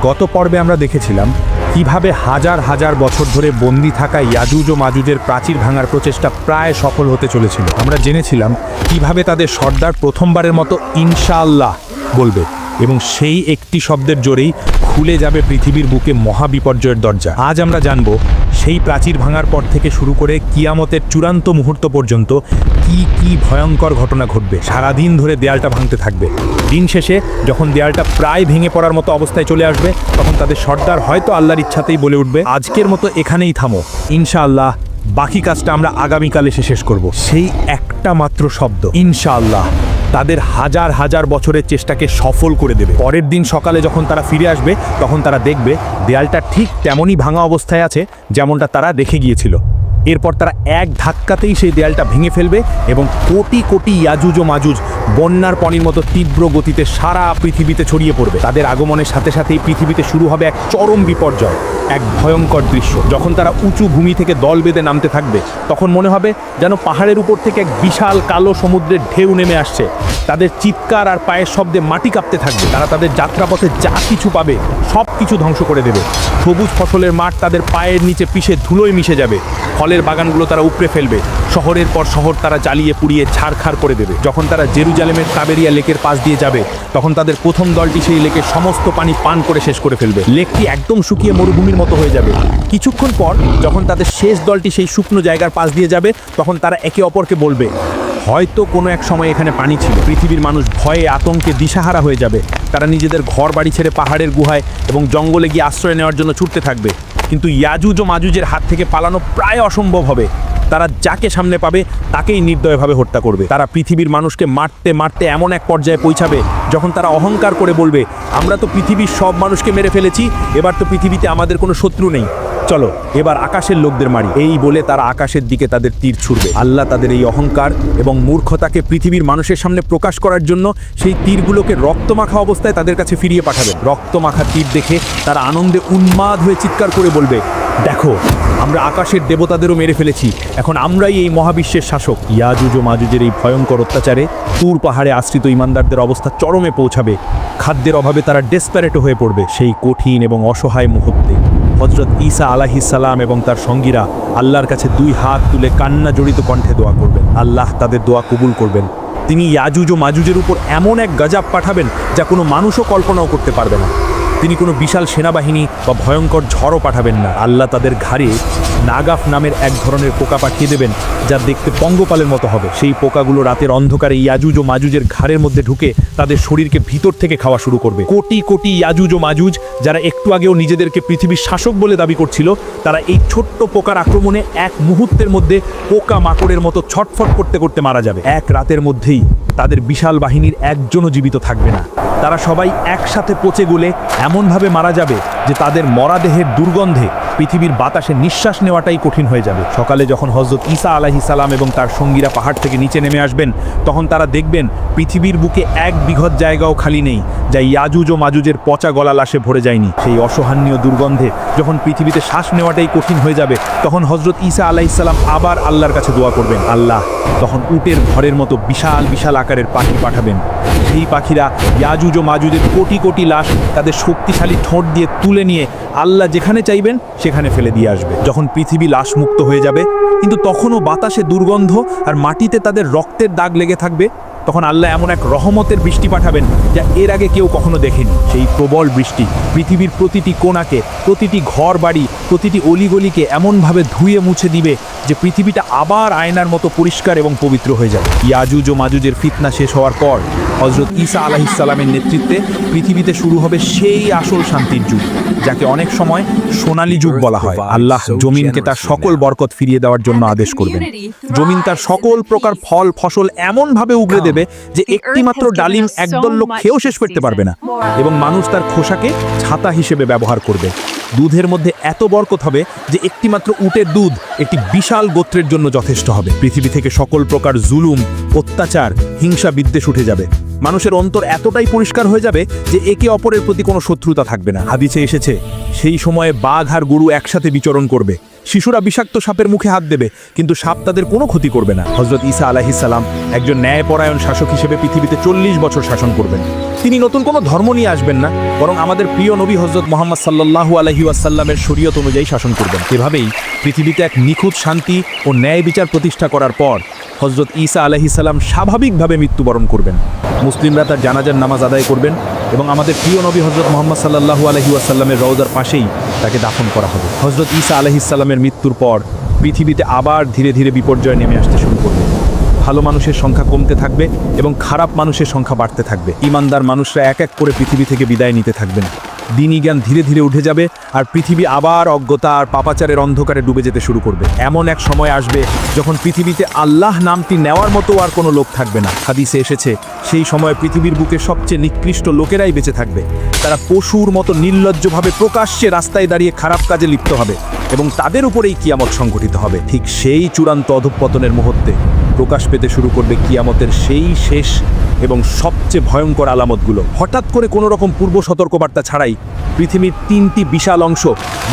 গত পর্বে আমরা দেখেছিলাম কিভাবে হাজার হাজার বছর ধরে বন্দি থাকা ইয়াজুজ ও মাজুজের প্রাচীর ভাঙার প্রচেষ্টা প্রায় সফল হতে চলেছিল। আমরা জেনেছিলাম কিভাবে তাদের সর্দার প্রথমবারের মতো ইনশাআল্লাহ বলবে এবং সেই একটি শব্দের জোরেই খুলে যাবে পৃথিবীর বুকে মহাবিপর্যয়ের দরজা। আজ আমরা জানব সেই প্রাচীর ভাঙার পর থেকে শুরু করে কিয়ামতের চূড়ান্ত মুহূর্ত পর্যন্ত কি ভয়ঙ্কর ঘটনা ঘটবে। সারাদিন ধরে দেয়ালটা ভাঙতে থাকবে। দিন শেষে যখন দেয়ালটা প্রায় ভেঙে পড়ার মতো অবস্থায় চলে আসবে, তখন তাদের সর্দার হয়তো আল্লাহর ইচ্ছাতেই বলে উঠবে, আজকের মতো এখানেই থামো, ইনশাআল্লাহ বাকি কাজটা আমরা আগামীকাল এসে শেষ করব। সেই একটা মাত্র শব্দ ইনশাআল্লাহ তাদের হাজার হাজার বছরের চেষ্টাকে সফল করে দেবে। পরের দিন সকালে যখন তারা ফিরে আসবে, তখন তারা দেখবে দেয়ালটা ঠিক তেমনই ভাঙা অবস্থায় আছে যেমনটা তারা রেখে গিয়েছিল। এরপর তারা এক ধাক্কাতেই সেই দেয়ালটা ভেঙে ফেলবে এবং কোটি কোটি ইয়াজুজ ও মাজুজ বন্যার পানির মতো তীব্র গতিতে সারা পৃথিবীতে ছড়িয়ে পড়বে। তাদের আগমনের সাথে সাথেই পৃথিবীতে শুরু হবে এক চরম বিপর্যয়, এক ভয়ঙ্কর দৃশ্য। যখন তারা উঁচু ভূমি থেকে দল বেঁধে নামতে থাকবে, তখন মনে হবে যেন পাহাড়ের উপর থেকে এক বিশাল কালো সমুদ্রের ঢেউ নেমে আসছে। তাদের চিৎকার আর পায়ের শব্দে মাটি কাঁপতে থাকবে। তারা তাদের যাত্রাপথে যা কিছু পাবে সব কিছু ধ্বংস করে দেবে। সবুজ ফসলের মাঠ তাদের পায়ের নিচে পিষে ধুলোয় মিশে যাবে। ফলের বাগানগুলো তারা উপড়ে ফেলবে। শহরের পর শহর তারা জ্বালিয়ে পুড়িয়ে ছারখার করে দেবে। যখন তারা জেরুজালেমের তাবেরিয়া লেকের পাশ দিয়ে যাবে, তখন তাদের প্রথম দলটি সেই লেকের সমস্ত পানি পান করে শেষ করে ফেলবে। লেকটি একদম শুকিয়ে মরুভূমির মতো হয়ে যাবে। কিছুক্ষণ পর যখন তাদের শেষ দলটি সেই শুকনো জায়গার পাশ দিয়ে যাবে, তখন তারা একে অপরকে বলবে, হয়তো কোনো এক সময় এখানে পানি ছিল। পৃথিবীর মানুষ ভয়ে আতঙ্কে দিশাহারা হয়ে যাবে। তারা নিজেদের ঘর বাড়ি ছেড়ে পাহাড়ের গুহায় এবং জঙ্গলে গিয়ে আশ্রয় নেওয়ার জন্য ছুটতে থাকবে। কিন্তু ইয়াজুজ ও মাজুজের হাত থেকে পালানো প্রায় অসম্ভব হবে। তারা যাকে সামনে পাবে তাকেই নির্দয়ভাবে হত্যা করবে। তারা পৃথিবীর মানুষকে মারতে মারতে এমন এক পর্যায়ে পৌঁছাবে যখন তারা অহংকার করে বলবে, আমরা তো পৃথিবীর সব মানুষকে মেরে ফেলেছি, এবার তো পৃথিবীতে আমাদের কোনো শত্রু নেই, চলো এবার আকাশের লোকদের মারি। এই বলে তারা আকাশের দিকে তাদের তীর ছুড়বে। আল্লাহ তাদের এই অহংকার এবং মূর্খতাকে পৃথিবীর মানুষের সামনে প্রকাশ করার জন্য সেই তীরগুলোকে রক্তমাখা অবস্থায় তাদের কাছে ফিরিয়ে পাঠাবেন। রক্তমাখা তীর দেখে তারা আনন্দে উন্মাদ হয়ে চিৎকার করে বলবে, দেখো আমরা আকাশের দেবতাদেরও মেরে ফেলেছি, এখন আমরাই এই মহাবিশ্বের শাসক। ইয়াজুজ ও মাজুজের এই ভয়ঙ্কর অত্যাচারে তুর পাহাড়ে আশ্রিত ইমানদারদের অবস্থা চরমে পৌঁছাবে। খাদ্যের অভাবে তারা ডেসপারেটও হয়ে পড়বে। সেই কঠিন এবং অসহায় মুহূর্তে হযরত ঈসা আলাইহিস সালাম এবং তার সঙ্গীরা আল্লাহর কাছে দুই হাত তুলে কান্না জড়িত কণ্ঠে দোয়া করবেন। আল্লাহ তাদের দোয়া কবুল করবেন। তিনি ইয়াজুজ ও মাজুজের উপর এমন এক গজব পাঠাবেন যা কোনো মানুষও কল্পনাও করতে পারবে না। তিনি কোনো বিশাল সেনাবাহিনী বা ভয়ঙ্কর ঝড়ও পাঠাবেন না। আল্লাহ তাদের ঘাড়ে নাগাফ নামের এক ধরনের পোকা পাঠিয়ে দেবেন, যা দেখতে পঙ্গপালের মতো হবে। সেই পোকাগুলো রাতের অন্ধকারে ইয়াজুজ ও মাজুজের ঘাড়ের মধ্যে ঢুকে তাদের শরীরকে ভিতর থেকে খাওয়া শুরু করবে। কোটি কোটি ইয়াজুজ ও মাজুজ যারা একটু আগেও নিজেদেরকে পৃথিবীর শাসক বলে দাবি করছিল, তারা এই ছোট্ট পোকার আক্রমণে এক মুহূর্তের মধ্যে পোকা মাকড়ের মতো ছটফট করতে করতে মারা যাবে। এক রাতের মধ্যেই তাদের বিশাল বাহিনীর একজনও জীবিত থাকবে না। তারা সবাই একসাথে পচে গলে এমনভাবে মারা যাবে যে তাদের মরাদেহের দুর্গন্ধে পৃথিবীর বাতাসে নিঃশ্বাস নেওয়াটাই কঠিন হয়ে যাবে। সকালে যখন হযরত ঈসা আলাইহিস সালাম এবং তার সঙ্গীরা পাহাড় থেকে নিচে নেমে আসবেন, তখন তারা দেখবেন পৃথিবীর বুকে এক বিঘত জায়গাও খালি নেই যা ইয়াজুজ ও মাজুজের পচা গলা লাশে ভরে যায়নি। সেই অসহনীয় দুর্গন্ধে যখন পৃথিবীতে শ্বাস নেওয়াটাই কঠিন হয়ে যাবে, তখন হযরত ঈসা আলাইহিস সালাম আবার আল্লাহর কাছে দোয়া করবেন। আল্লাহ তখন উটের ঘরের মতো বিশাল বিশাল আকারের পাখি পাঠাবেন। সেই পাখিরা ইয়াজুজ ও মাজুজের কোটি কোটি লাশ তাদের শক্তিশালী ঠোঁট দিয়ে তুলে নিয়ে আল্লাহ যেখানে চাইবেন সেখানে ফেলে দিয়ে আসবে। যখন পৃথিবী লাশ মুক্ত হয়ে যাবে, কিন্তু তখনও বাতাসে দুর্গন্ধ আর মাটিতে তাদের রক্তের দাগ লেগে থাকবে, তখন আল্লাহ এমন এক রহমতের বৃষ্টি পাঠাবেন যা এর আগে কেউ কখনো দেখেনি। সেই প্রবল বৃষ্টি পৃথিবীর প্রতিটি কোণাকে, প্রতিটি ঘর বাড়ি, প্রতিটি অলিগলিকে এমনভাবে ধুয়ে মুছে দিবে যে পৃথিবীটা আবার আয়নার মতো পরিষ্কার এবং পবিত্র হয়ে যাবে। ইয়াজুজ ও মাজুজের ফিতনা শেষ হওয়ার পর হযরত ঈসা আলাইহিস সালামের নেতৃত্বে পৃথিবীতে শুরু হবে সেই আসল শান্তির যুগ, যাকে অনেক সময় সোনালী যুগ বলা হয়। আল্লাহ জমিনকে তার সকল বরকত ফিরিয়ে দেওয়ার জন্য আদেশ করবেন। জমিন তার সকল প্রকার ফল ফসল এমনভাবে উগড়ে দেবে যে একটিমাত্র ডালিম একদল লোক খেয়েও শেষ করতে পারবে না, এবং মানুষ তার খোসাকে ছাতা হিসেবে ব্যবহার করবে। দুধের মধ্যে এত বরকত হবে যে একটিমাত্র উটের দুধ একটি বিশাল গোত্রের জন্য যথেষ্ট হবে। পৃথিবী থেকে সকল প্রকার জুলুম, অত্যাচার, হিংসা বিদ্বেষ উঠে যাবে। মানুষের অন্তর এতটাই পরিষ্কার হয়ে যাবে যে একে অপরের প্রতি কোনো শত্রুতা থাকবে না। হাদিসে এসেছে সেই সময়ে বাঘ আর গরু একসাথে বিচরণ করবে। শিশুরা বিষাক্ত সাপের মুখে হাত দেবে, কিন্তু সাপ তাদের কোনো ক্ষতি করবে না। হযরত ঈসা আলাইহিস সালাম একজন ন্যায়পরায়ণ শাসক হিসেবে পৃথিবীতে 40 বছর শাসন করবেন। তিনি নতুন কোনো ধর্ম নিয়ে আসবেন না, বরং আমাদের প্রিয় নবী হযরত মুহাম্মদ সাল্লাল্লাহু আলাইহি ওয়াসাল্লামের শরীয়ত অনুযায়ী শাসন করবেন। এভাবেই পৃথিবীতে এক নিখুঁত শান্তি ও ন্যায় বিচার প্রতিষ্ঠা করার পর হযরত ঈসা আলাইহিস সালাম স্বাভাবিকভাবে মৃত্যুবরণ করবেন। মুসলিমরা তার জানাজার নামাজ আদায় করবেন এবং আমাদের প্রিয় নবী হযরত মুহাম্মদ সাল্লাল্লাহু আলাইহি ওয়াসাল্লামের রওজার পাশেই তাকে দাফন করা হবে। হযরত ঈসা আলাইহিস সালামের মৃত্যুর পর পৃথিবীতে আবার ধীরে ধীরে বিপর্যয় নেমে আসতে শুরু করবে। ভালো মানুষের সংখ্যা কমতে থাকবে এবং খারাপ মানুষের সংখ্যা বাড়তে থাকবে। ঈমানদার মানুষরা এক এক করে পৃথিবী থেকে বিদায় নিতে থাকবেন। দিনই জ্ঞান ধীরে ধীরে উঠে যাবে আর পৃথিবী আবার অজ্ঞতা আর পাপাচারের অন্ধকারে ডুবে যেতে শুরু করবে। এমন এক সময় আসবে যখন পৃথিবীতে আল্লাহ নামটি নেওয়ার মতো আর কোনো লোক থাকবে না। হাদিসে এসেছে, সেই সময় পৃথিবীর বুকে সবচেয়ে নিকৃষ্ট লোকেরাই বেঁচে থাকবে। তারা পশুর মতো নির্লজ্জভাবে প্রকাশ্যে রাস্তায় দাঁড়িয়ে খারাপ কাজে লিপ্ত হবে এবং তাদের উপরেই কিয়ামত সংঘটিত হবে। ঠিক সেই চূড়ান্ত অধঃপতনের মুহূর্তে প্রকাশ পেতে শুরু করবে কিয়ামতের সেই শেষ এবং সবচেয়ে ভয়ঙ্কর আলামতগুলো। হঠাৎ করে কোনো রকম পূর্ব সতর্কবার্তা ছাড়াই পৃথিবীর 3টি বিশাল অংশ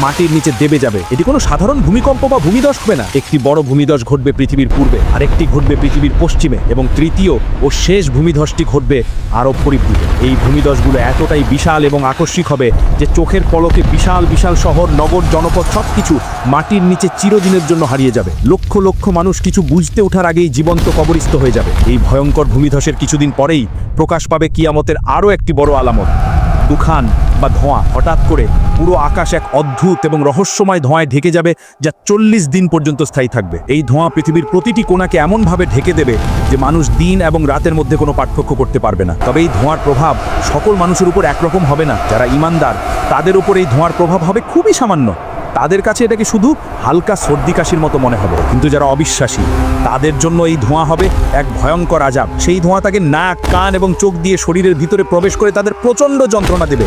মাটির নিচে দেবে যাবে। এটি কোনো সাধারণ ভূমিকম্প বা ভূমিধস হবে না। একটি বড় ভূমিধস ঘটবে পৃথিবীর পূর্বে, আরেকটি ঘটবে পৃথিবীর পশ্চিমে এবং তৃতীয় ও শেষ ভূমিধসটি ঘটবে আরব পরিদ্বীপে। এই ভূমিধসগুলো এতটাই বিশাল এবং আকস্মিক হবে যে চোখের পলকে বিশাল বিশাল শহর, নগর, জনপদ সবকিছু মাটির নিচে চিরদিনের জন্য হারিয়ে যাবে। লক্ষ লক্ষ মানুষ কিছু বুঝতে ওঠার আগেই জীবন্ত কবরস্থ হয়ে যাবে। এই ভয়ঙ্কর ভূমিধসের কিছুদিন পরেই প্রকাশ পাবে কিয়ামতের আরও একটি বড় আলামত, দুখান বা ধোঁয়া। হঠাৎ করে পুরো আকাশ এক অদ্ভুত এবং রহস্যময় ধোঁয়ায় ঢেকে যাবে, যা 40 দিন পর্যন্ত স্থায়ী থাকবে। এই ধোঁয়া পৃথিবীর প্রতিটি কোণাকে এমনভাবে ঢেকে দেবে যে মানুষ দিন এবং রাতের মধ্যে কোনো পার্থক্য করতে পারবে না। তবে এই ধোঁয়ার প্রভাব সকল মানুষের উপর একরকম হবে না। যারা ঈমানদার তাদের উপর এই ধোঁয়ার প্রভাব হবে খুবই সামান্য। তাদের কাছে এটাকে শুধু হালকা সর্দি কাশির মতো মনে হবে। কিন্তু যারা অবিশ্বাসী তাদের জন্য এই ধোঁয়া হবে এক ভয়ঙ্কর আযাব। সেই ধোঁয়া তাকে নাক, কান এবং চোখ দিয়ে শরীরের ভিতরে প্রবেশ করে তাদের প্রচণ্ড যন্ত্রণা দেবে।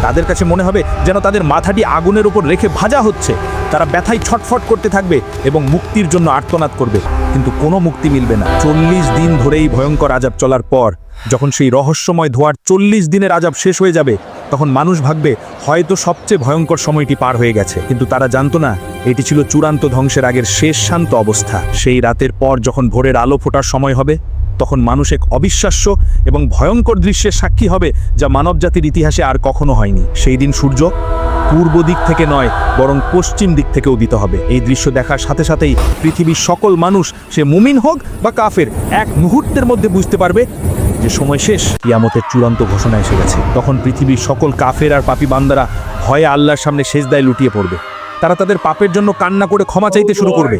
তাদের কাছে মনে হবে যেন তাদের মাথাটি আগুনের উপর রেখে ভাজা হচ্ছে। তারা ব্যথায় ছটফট করতে থাকবে এবং মুক্তির জন্য আর্তনাদ করবে, কিন্তু কোনো মুক্তি মিলবে না। 40 দিন ধরে এই ভয়ঙ্কর আযাব চলার পর যখন সেই রহস্যময় ধোঁয়ার 40 দিনের আযাব শেষ হয়ে যাবে, তখন মানুষ ভাববে হয়তো সবচেয়ে ভয়ঙ্কর সময়টি পার হয়ে গেছে। কিন্তু তারা জানতো না এটি ছিল চূড়ান্ত ধ্বংসের আগের শেষ শান্ত অবস্থা। সেই রাতের পর যখন ভোরের আলো ফোটার সময় হবে, তখন মানুষ এক অবিশ্বাস্য এবং ভয়ঙ্কর দৃশ্যের সাক্ষী হবে যা মানবজাতির ইতিহাসে আর কখনো হয়নি। সেই দিন সূর্য পূর্ব দিক থেকে নয়, বরং পশ্চিম দিক থেকে উদিত হবে। এই দৃশ্য দেখার সাথে সাথেই পৃথিবীর সকল মানুষ, সে মুমিন হোক বা কাফের, এক মুহূর্তের মধ্যে বুঝতে পারবে যে সময় শেষ, কিয়ামতের চূড়ান্ত ঘোষণা এসে গেছে। তখন পৃথিবীর সকল কাফের আর পাপী বান্দারা ভয়ে আল্লাহর সামনে সেজদায় লুটিয়ে পড়বে। তারা তাদের পাপের জন্য কান্না করে ক্ষমা চাইতে শুরু করবে।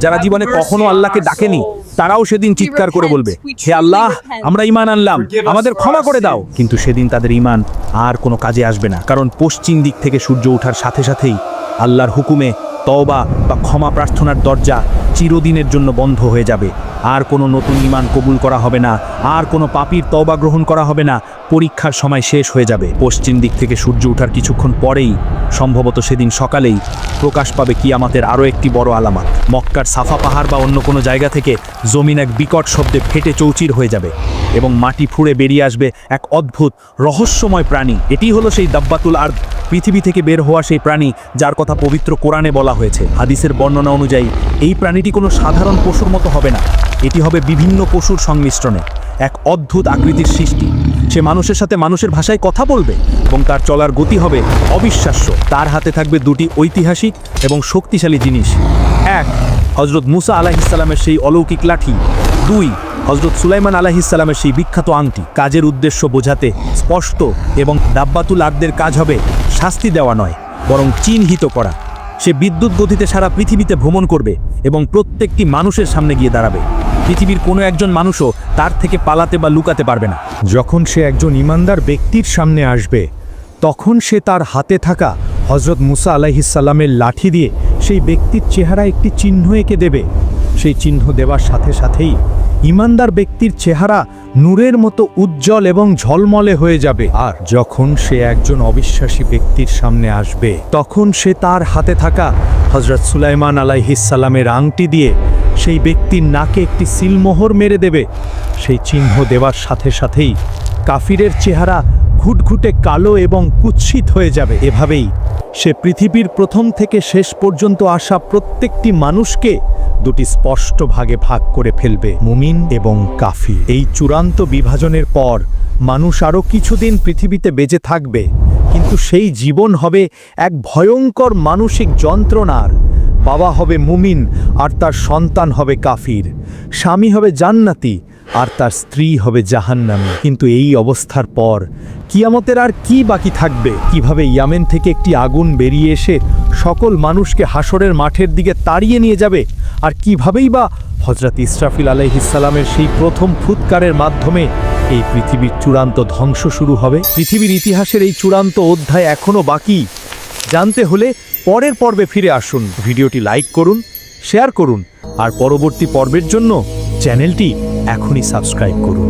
যারা জীবনে কখনো আল্লাহকে ডাকেনি তারাও সেদিন চিৎকার করে বলবে, হে আল্লাহ, আমরা ঈমান আনলাম, আমাদের ক্ষমা করে দাও। কিন্তু সেদিন তাদের ঈমান আর কোনো কাজে আসবে না, কারণ পশ্চিম দিক থেকে সূর্য ওঠার সাথে সাথেই আল্লাহর হুকুমে তওবা বা ক্ষমা প্রার্থনার দরজা চিরদিনের জন্য বন্ধ হয়ে যাবে। আর কোনো নতুন ঈমান কবুল করা হবে না, আর কোনো পাপীর তওবা গ্রহণ করা হবে না। পরীক্ষার সময় শেষ হয়ে যাবে। পশ্চিম দিক থেকে সূর্য ওঠার কিছুক্ষণ পরেই, সম্ভবত সেদিন সকালেই, প্রকাশ পাবে কিয়ামতের আরও একটি বড় আলামত। মক্কার সাফা পাহাড় বা অন্য কোনো জায়গা থেকে জমিন এক বিকট শব্দে ফেটে চৌচির হয়ে যাবে এবং মাটি ফুঁড়ে বেরিয়ে আসবে এক অদ্ভুত রহস্যময় প্রাণী। এটি হলো সেই দাব্বাতুল আরদ, পৃথিবী থেকে বের হওয়া সেই প্রাণী যার কথা পবিত্র কোরআনে বলা হয়েছে। হাদিসের বর্ণনা অনুযায়ী এই প্রাণীটি কোনো সাধারণ পশুর মতো হবে না, এটি হবে বিভিন্ন পশুর সংমিশ্রণে এক অদ্ভুত আকৃতির সৃষ্টি। সে মানুষের সাথে মানুষের ভাষায় কথা বলবে এবং তার চলার গতি হবে অবিশ্বাস্য। তার হাতে থাকবে দুটি ঐতিহাসিক এবং শক্তিশালী জিনিস। এক, হযরত মুসা আলাইহিস সালামের সেই অলৌকিক লাঠি। দুই, হযরত সুলাইমান আলাইহিস সালামের সেই বিখ্যাত আংটি। কাজের উদ্দেশ্য বোঝাতে স্পষ্ট এবং দাব্বাতুল আরদের কাজ হবে শাস্তি দেওয়া নয়, বরং চিহ্নিত করা। সে বিদ্যুৎ গতিতে সারা পৃথিবীতে ভ্রমণ করবে এবং প্রত্যেকটি মানুষের সামনে গিয়ে দাঁড়াবে। পৃথিবীর কোনো একজন মানুষও তার থেকে পালাতে বা লুকাতে পারবে না। যখন সে একজন ঈমানদার ব্যক্তির সামনে আসবে, তখন সে তার হাতে থাকা হযরত মুসা আলাইহিস সালামের লাঠি দিয়ে সেই ব্যক্তির চেহারা একটি চিহ্ন এঁকে দেবে। সেই চিহ্ন দেওয়ার সাথে সাথেই ঈমানদার ব্যক্তির চেহারা নূরের মতো উজ্জ্বল এবং ঝলমলে হয়ে যাবে। আর যখন সে একজন অবিশ্বাসী ব্যক্তির সামনে আসবে, তখন সে তার হাতে থাকা হযরত সুলাইমান আলাইহিস সালামের আংটি দিয়ে সেই ব্যক্তির নাকে একটি সিলমোহর মেরে দেবে। সেই চিহ্ন দেওয়ার সাথে সাথেই কাফিরের চেহারা ঘুটঘুটে কালো এবং কুৎসিত হয়ে যাবে। এভাবেই সে পৃথিবীর প্রথম থেকে শেষ পর্যন্ত আসা প্রত্যেকটি মানুষকে দুটি স্পষ্ট ভাগে ভাগ করে ফেলবে, মুমিন এবং কাফির। এই চূড়ান্ত বিভাজনের পর মানুষ আরও কিছুদিন পৃথিবীতে বেঁচে থাকবে, কিন্তু সেই জীবন হবে এক ভয়ঙ্কর মানসিক যন্ত্রণার। বাবা হবে মুমিন আর তার সন্তান হবে কাফির, স্বামী হবে জান্নাতি আর তার স্ত্রী হবে জাহান্নামী। কিন্তু এই অবস্থার পর কিয়ামতের আর কি বাকি থাকবে? কিভাবে ইয়ামেন থেকে একটি আগুন বেরিয়ে এসে সকল মানুষকে হাসরের মাঠের দিকে তাড়িয়ে নিয়ে যাবে? আর কিভাবেই বা হযরত ইসরাফিল আলাইহিসসালামের সেই প্রথম ফুৎকারের মাধ্যমে এই পৃথিবীর চূড়ান্ত ধ্বংস শুরু হবে? পৃথিবীর ইতিহাসের এই চূড়ান্ত অধ্যায় এখনও বাকি। জানতে হলে পরের পর্বে ফিরে আসুন। ভিডিওটি লাইক করুন, শেয়ার করুন আর পরবর্তী পর্বের জন্য চ্যানেলটি এখনই সাবস্ক্রাইব করুন।